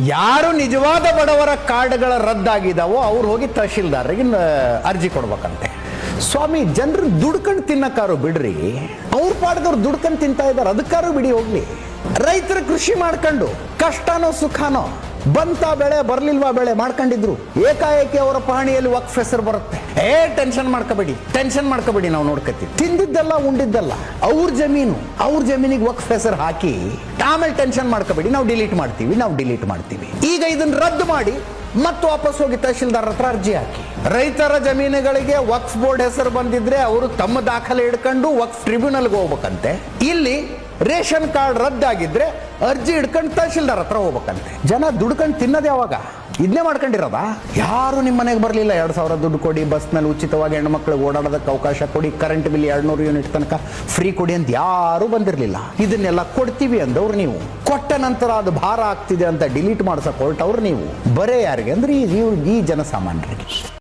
ಯಾರು ನಿಜವಾದ ಬಡವರ ಕಾರ್ಡ್ಗಳ ರದ್ದಾಗಿದ್ದಾವೋ ಅವ್ರು ಹೋಗಿ ತಹಶೀಲ್ದಾರ್ರಿಗೆ ಅರ್ಜಿ ಕೊಡ್ಬೇಕಂತೆ. ಸ್ವಾಮಿ, ಜನರು ದುಡ್ಕೊಂಡು ತಿನ್ನಕ್ಕಾರು ಬಿಡ್ರಿ, ಅವ್ರ ಪಾಡ್ದವ್ರು ದುಡ್ಕೊಂಡು ತಿಂತಾ ಇದ್ದಾರೆ, ಅದಕ್ಕಾರು ಬಿಡಿ ಹೋಗ್ಲಿ. ರೈತರ ಕೃಷಿ ಮಾಡ್ಕೊಂಡು ಕಷ್ಟನೋ ಸುಖನೋ ಬಂತ ಬೆಳೆ ಬರ್ಲಿಲ್ವಾ ಬೆಳೆ ಮಾಡ್ಕೊಂಡಿದ್ರು, ಏಕಾಏಕಿ ಅವರ ಪಹಣಿಯಲ್ಲಿ ವಕ್ಫ್ ಹೆಸರು ಬರುತ್ತೆ. ಟೆನ್ಷನ್ ಮಾಡ್ಕೋಬೇಡಿ, ನಾವು ನೋಡ್ಕೊತೀವಿ. ತಿಂದಿದ್ದಲ್ಲ ಉಂಡಿದ್ದಲ್ಲ ಅವ್ರ ಜಮೀನಿಗೆ ವಕ್ಫ್ ಹೆಸರು ಹಾಕಿ ಆಮೇಲೆ ಟೆನ್ಷನ್ ಮಾಡ್ಕೋಬೇಡಿ, ನಾವು ಡಿಲೀಟ್ ಮಾಡ್ತೀವಿ. ಈಗ ಇದನ್ನ ರದ್ದು ಮಾಡಿ ಮತ್ತೆ ವಾಪಸ್ ಹೋಗಿ ತಹಶೀಲ್ದಾರ್ ಹತ್ರ ಅರ್ಜಿ ಹಾಕಿ. ರೈತರ ಜಮೀನುಗಳಿಗೆ ವಕ್ಫ್ ಬೋರ್ಡ್ ಹೆಸರು ಬಂದಿದ್ರೆ ಅವರು ತಮ್ಮ ದಾಖಲೆ ಹಿಡ್ಕೊಂಡು ವಕ್ಫ್ ಟ್ರಿಬ್ಯುನಲ್ಗೆ ಹೋಗ್ಬೇಕಂತೆ. ಇಲ್ಲಿ ರೇಷನ್ ಕಾರ್ಡ್ ರದ್ದಾಗಿದ್ರೆ ಅರ್ಜಿ ಹಿಡ್ಕೊಂಡು ತಹಶೀಲ್ದಾರ್ ಹತ್ರ ಹೋಗ್ಬೇಕಂತೆ. ಜನ ದುಡ್ಕೊಂಡು ತಿನ್ನೋದು ಯಾವಾಗ? ಇದನ್ನೇ ಮಾಡ್ಕೊಂಡಿರೋದ? ಯಾರು ನಿಮ್ಮ ಮನೆಗೆ ಬರಲಿಲ್ಲ 2000 ದುಡ್ಡು ಕೊಡಿ, ಬಸ್ನಲ್ಲಿ ಉಚಿತವಾಗಿ ಹೆಣ್ಮಕ್ಳಿಗೆ ಓಡಾಡೋದಕ್ಕೆ ಅವಕಾಶ ಕೊಡಿ, ಕರೆಂಟ್ ಬಿಲ್ 200 ಯೂನಿಟ್ ತನಕ ಫ್ರೀ ಕೊಡಿ ಅಂತ ಯಾರು ಬಂದಿರಲಿಲ್ಲ. ಇದನ್ನೆಲ್ಲ ಕೊಡ್ತೀವಿ ಅಂದವ್ರು ನೀವು. ಕೊಟ್ಟ ನಂತರ ಅದು ಭಾರ ಆಗ್ತಿದೆ ಅಂತ ಡಿಲೀಟ್ ಮಾಡ್ಸಕ್ ಹೊರಟವ್ರು ನೀವು. ಬರೇ ಯಾರಿಗೆ ಅಂದ್ರೆ ಈ ಜನಸಾಮಾನ್ಯರಿಗೆ.